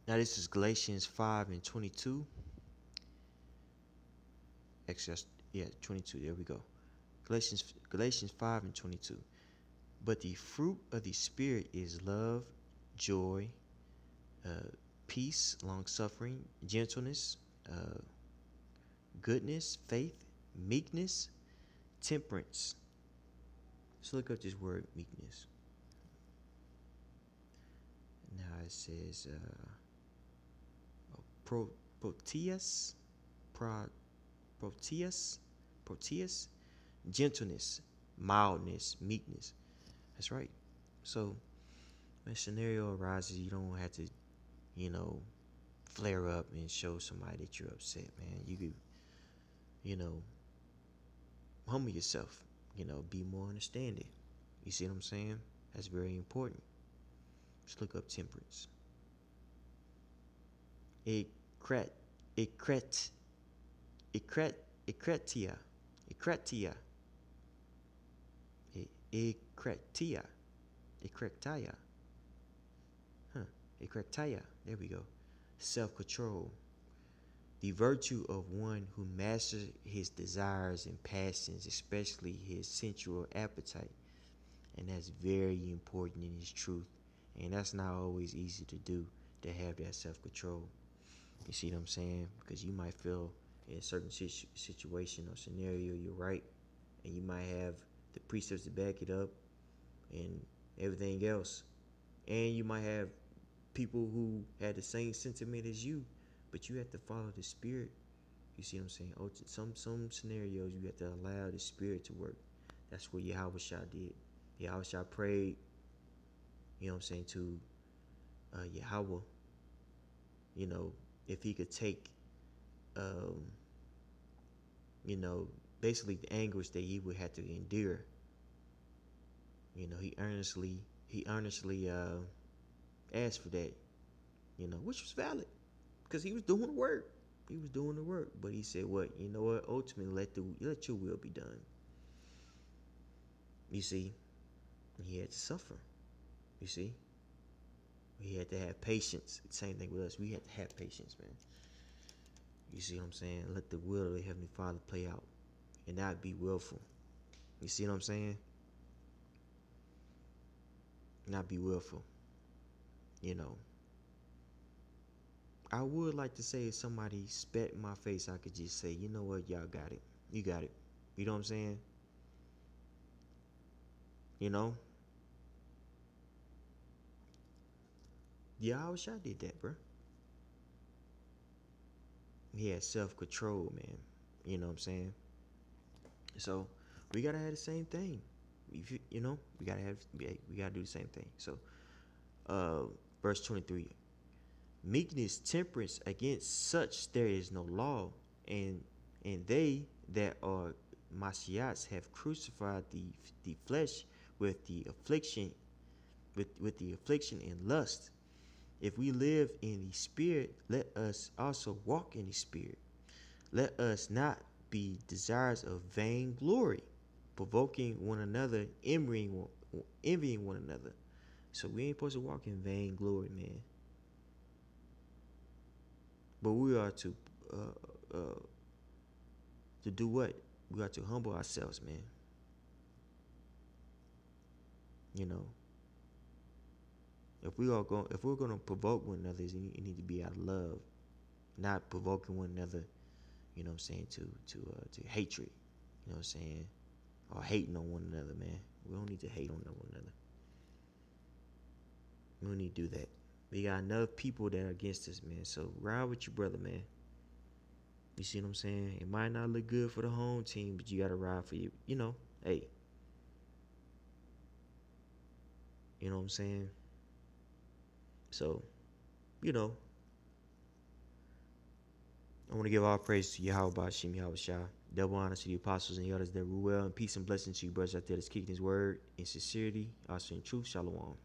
Now this is Galatians 5 and 22. Actually, yeah, 22. There we go. Galatians 5 and 22. But the fruit of the Spirit is love, joy, peace, long suffering, gentleness, uh, goodness, faith, meekness, temperance. Let's look up this word meekness. Now it says proteus, proteus, proteus, gentleness, mildness, meekness. That's right. So when a scenario arises, you don't have to, you know, flare up and show somebody that you're upset, man. You could, you know, humble yourself, be more understanding. You see what I'm saying? That's very important. Let's look up temperance. Ecret, ecret, ecretia, ecretia, ecretia, ecretia, ecretia. There we go. Self-control. The virtue of one who masters his desires and passions, especially his sensual appetite. And that's very important in his truth. And that's not always easy to do, to have that self-control. You see what I'm saying? Because you might feel in a certain situation or scenario you're right, and you might have the precepts to back it up and everything else. And you might have people who had the same sentiment as you, but you have to follow the Spirit. You see what I'm saying? Some scenarios you have to allow the Spirit to work. That's what Yahawashi did. Yahawashi prayed, to Yahweh, if he could take, basically the anguish that he would have to endure. He earnestly asked for that, which was valid because he was doing the work. He was doing the work, but he said, "What? You know what? Ultimately, let your will be done." You see, he had to suffer. You see, he had to have patience. Same thing with us. We had to have patience, man. You see what I'm saying? Let the will of the Heavenly Father play out, and not be willful. You see what I'm saying? Not be willful. I would like to say if somebody spat in my face, I could just say, you know what, y'all got it. You got it. You know what I'm saying? Yeah, I wish I did that, bro. He had self-control, man. You know what I'm saying? So we gotta have the same thing. We gotta do the same thing. So, verse 23. Meekness, temperance, against such there is no law, and they that are Mashiachs have crucified the flesh with the affliction, with the affliction and lust. If we live in the Spirit, let us also walk in the Spirit. Let us not be desirous of vain glory, provoking one another, envying one another. So we ain't supposed to walk in vain glory, man. But we are to do what? We are to humble ourselves, man. If we're gonna provoke one another, it need to be out of love, not provoking one another. You know what I'm saying? To hatred. You know what I'm saying? Or hating on one another, man. We don't need to hate on one another. We don't need to do that. We got enough people that are against us, man. So ride with your brother, man. You see what I'm saying? It might not look good for the home team, but you gotta ride for you. Hey. You know what I'm saying? So, I want to give all praise to Yahweh Shem Yahawashi. Double honor to the apostles and the others that rule well, and peace and blessings to you brothers out there that's kicking his word in sincerity, also in truth. Shalom.